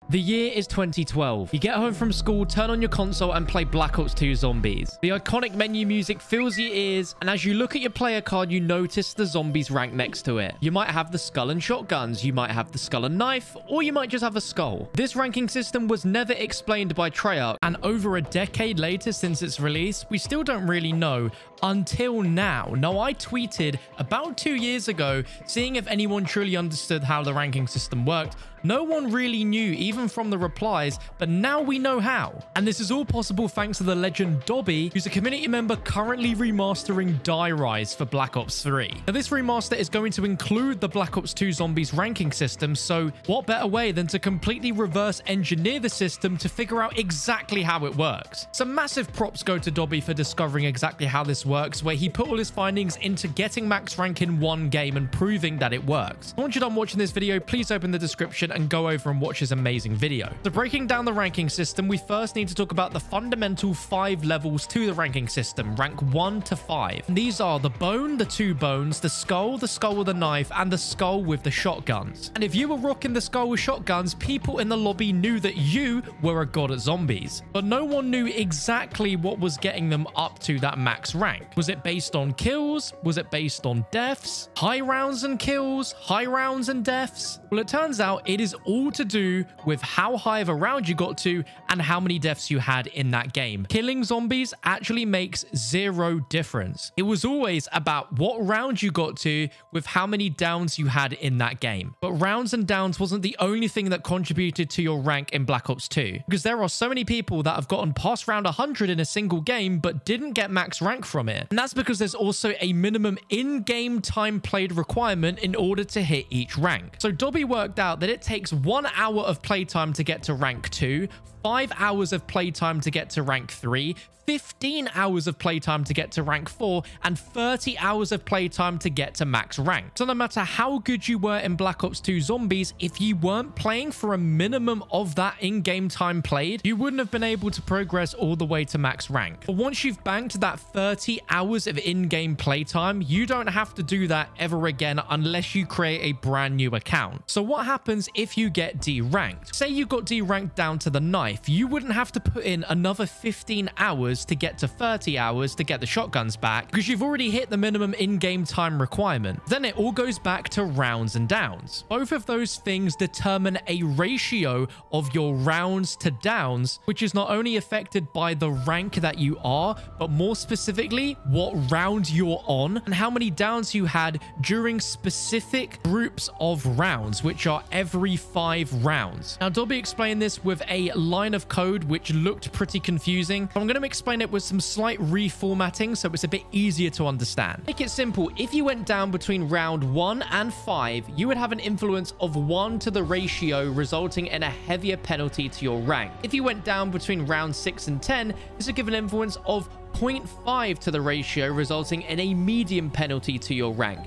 The year is 2012. You get home from school, turn on your console and play Black Ops 2 Zombies. The iconic menu music fills your ears, and as you look at your player card, you notice the zombies rank next to it. You might have the skull and shotguns, you might have the skull and knife, or you might just have a skull. This ranking system was never explained by Treyarch, and over a decade later since its release, we still don't really know until now. Now, I tweeted about 2 years ago, seeing if anyone truly understood how the ranking system worked. No one really knew, even from the replies, but now we know how. And this is all possible thanks to the legend Dobby, who's a community member currently remastering Die Rise for Black Ops 3. Now, this remaster is going to include the Black Ops 2 Zombies ranking system, so what better way than to completely reverse engineer the system to figure out exactly how it works. Some massive props go to Dobby for discovering exactly how this works, where he put all his findings into getting max rank in one game and proving that it works. Once you're done watching this video, please open the description and go over and watch his amazing video. So breaking down the ranking system, we first need to talk about the fundamental 5 levels to the ranking system, rank 1 to 5. And these are the bone, the 2 bones, the skull with a knife, and the skull with the shotguns. And if you were rocking the skull with shotguns, people in the lobby knew that you were a god at zombies. But no one knew exactly what was getting them up to that max rank. Was it based on kills? Was it based on deaths? High rounds and kills? High rounds and deaths? Well, it turns out it is all to do with how high of a round you got to and how many deaths you had in that game. Killing zombies actually makes 0 difference. It was always about what round you got to with how many downs you had in that game. But rounds and downs wasn't the only thing that contributed to your rank in Black Ops 2, because there are so many people that have gotten past round 100 in a single game but didn't get max rank from it. And that's because there's also a minimum in-game time played requirement in order to hit each rank. So Dobby worked out that it takes 1 hour of playtime to get to rank 2, 5 hours of playtime to get to rank 3, 15 hours of playtime to get to rank 4, and 30 hours of playtime to get to max rank. So no matter how good you were in Black Ops 2 Zombies, if you weren't playing for a minimum of that in-game time played, you wouldn't have been able to progress all the way to max rank. But once you've banked that 30 hours of in-game playtime, you don't have to do that ever again unless you create a brand new account. So what happens if you get D-ranked? Say you got D-ranked down to the knife, you wouldn't have to put in another 15 hours to get to 30 hours to get the shotguns back, because you've already hit the minimum in-game time requirement. Then it all goes back to rounds and downs. Both of those things determine a ratio of your rounds to downs, which is not only affected by the rank that you are, but more specifically, what round you're on and how many downs you had during specific groups of rounds, which are every 5 rounds. Now, Dobby explained this with a line of code which looked pretty confusing. I'm going to explain it with some slight reformatting so it's a bit easier to understand. Make it simple. If you went down between round 1 and 5, you would have an influence of 1 to the ratio, resulting in a heavier penalty to your rank. If you went down between round 6 and 10, this would give an influence of 0.5 to the ratio, resulting in a medium penalty to your rank.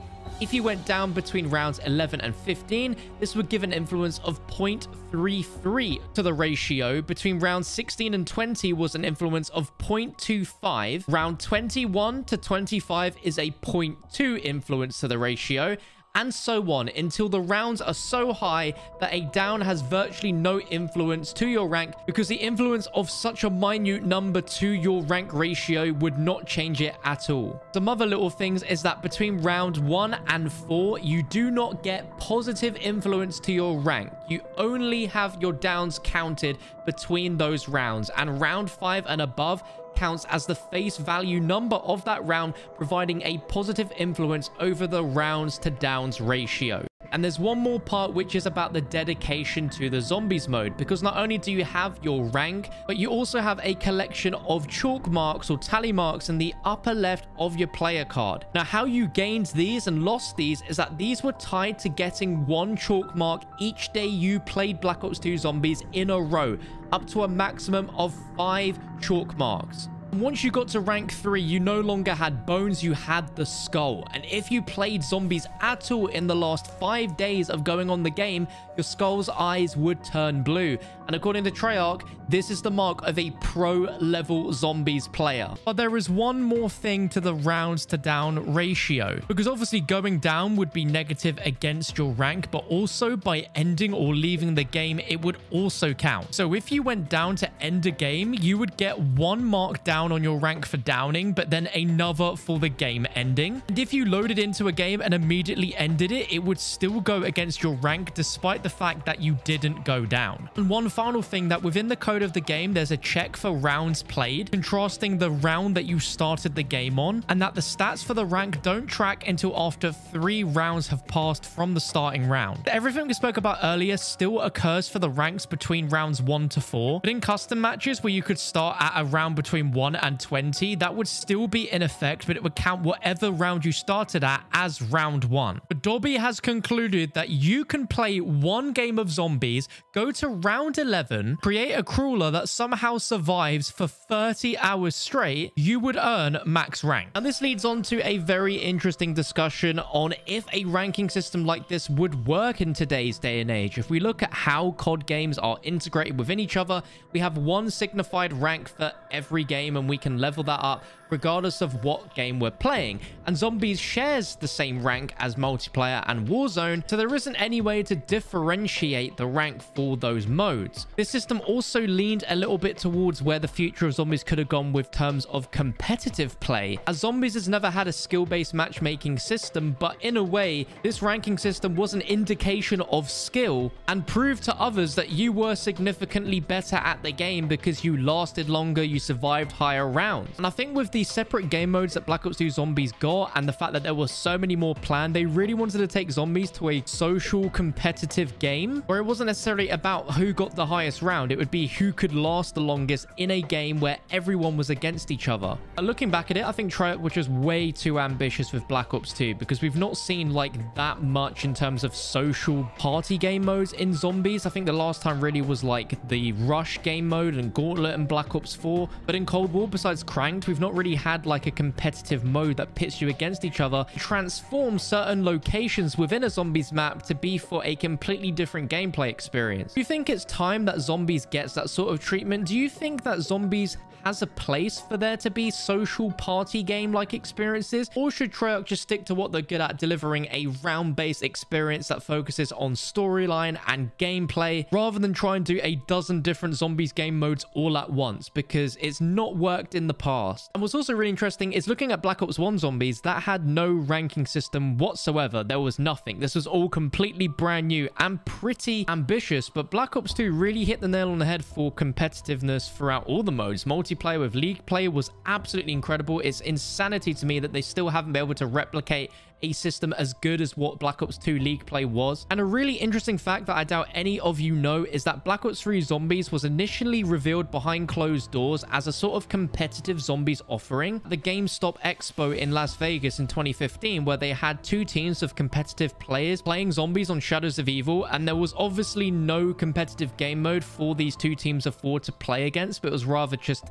If you went down between rounds 11 and 15, this would give an influence of 0.33 to the ratio. Between rounds 16 and 20 was an influence of 0.25. Round 21 to 25 is a 0.2 influence to the ratio, and so on until the rounds are so high that a down has virtually no influence to your rank, because the influence of such a minute number to your rank ratio would not change it at all. Some other little things is that between round 1 and 4, you do not get positive influence to your rank. You only have your downs counted between those rounds, and round 5 and above counts as the face value number of that round, providing a positive influence over the rounds to downs ratio. And there's one more part, which is about the dedication to the zombies mode, because not only do you have your rank, but you also have a collection of chalk marks or tally marks in the upper left of your player card. Now, how you gained these and lost these is that these were tied to getting 1 chalk mark each day you played Black Ops 2 Zombies in a row, up to a maximum of 5 chalk marks. Once you got to rank 3, you no longer had bones, you had the skull. And if you played zombies at all in the last 5 days of going on the game, your skull's eyes would turn blue. And according to Treyarch, this is the mark of a pro-level zombies player. But there is one more thing to the rounds to down ratio, because obviously going down would be negative against your rank, but also by ending or leaving the game, it would also count. So if you went down to end a game, you would get 1 mark down on your rank for downing, but then another for the game ending. And if you loaded into a game and immediately ended it, it would still go against your rank despite the fact that you didn't go down. And one final thing, that within the code of the game, there's a check for rounds played, contrasting the round that you started the game on, and that the stats for the rank don't track until after 3 rounds have passed from the starting round. Everything we spoke about earlier still occurs for the ranks between rounds 1 to 4, but in custom matches where you could start at a round between 1 and 20, that would still be in effect, but it would count whatever round you started at as round 1. But Dobby has concluded that you can play 1 game of zombies, go to round 11, create a crawler that somehow survives for 30 hours straight, you would earn max rank. And this leads on to a very interesting discussion on if a ranking system like this would work in today's day and age. If we look at how COD games are integrated within each other, we have 1 signified rank for every game, and we can level that up regardless of what game we're playing. And Zombies shares the same rank as multiplayer and Warzone, so there isn't any way to differentiate the rank for those modes. This system also leaned a little bit towards where the future of Zombies could have gone with terms of competitive play, as Zombies has never had a skill-based matchmaking system, but in a way, this ranking system was an indication of skill and proved to others that you were significantly better at the game because you lasted longer, you survived higher rounds. And I think with the separate game modes that Black Ops 2 Zombies got, and the fact that there were so many more planned, they really wanted to take Zombies to a social competitive game where it wasn't necessarily about who got the highest round. It would be who could last the longest in a game where everyone was against each other. And looking back at it, I think Treyarch was just way too ambitious with Black Ops 2, because we've not seen like that much in terms of social party game modes in Zombies. I think the last time really was like the Rush game mode and Gauntlet and Black Ops 4. But in Cold War, besides Cranked, we've not really had like a competitive mode that pits you against each other, transforms certain locations within a Zombies map to be for a completely different gameplay experience. Do you think it's time that Zombies gets that sort of treatment? Do you think that Zombies has a place for there to be social party game like experiences, or should Treyarch just stick to what they're good at, delivering a round-based experience that focuses on storyline and gameplay rather than try and do a dozen different Zombies game modes all at once, because it's not worked in the past? And what's also really interesting is looking at Black Ops 1 Zombies, that had no ranking system whatsoever. There was nothing. This was all completely brand new and pretty ambitious, but Black Ops 2 really hit the nail on the head for competitiveness throughout all the modes. Multiplayer with League play was absolutely incredible. It's insanity to me that they still haven't been able to replicate a system as good as what Black Ops 2 League play was. And a really interesting fact that I doubt any of you know is that Black Ops 3 Zombies was initially revealed behind closed doors as a sort of competitive Zombies offering at the GameStop Expo in Las Vegas in 2015, where they had 2 teams of competitive players playing Zombies on Shadows of Evil, and there was obviously no competitive game mode for these 2 teams of 4 to play against, but it was rather just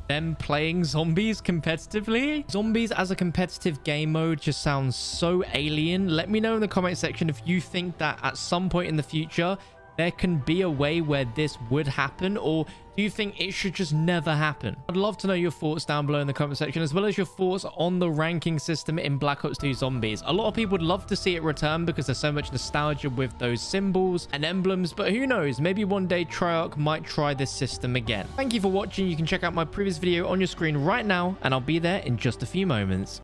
them playing Zombies competitively. Zombies as a competitive game mode just sounds so alien. Let me know in the comment section if you think that at some point in the future there can be a way where this would happen, or do you think it should just never happen? I'd love to know your thoughts down below in the comment section, as well as your thoughts on the ranking system in Black Ops 2 Zombies. A lot of people would love to see it return because there's so much nostalgia with those symbols and emblems, but who knows, maybe one day Treyarch might try this system again. Thank you for watching. You can check out my previous video on your screen right now, and I'll be there in just a few moments.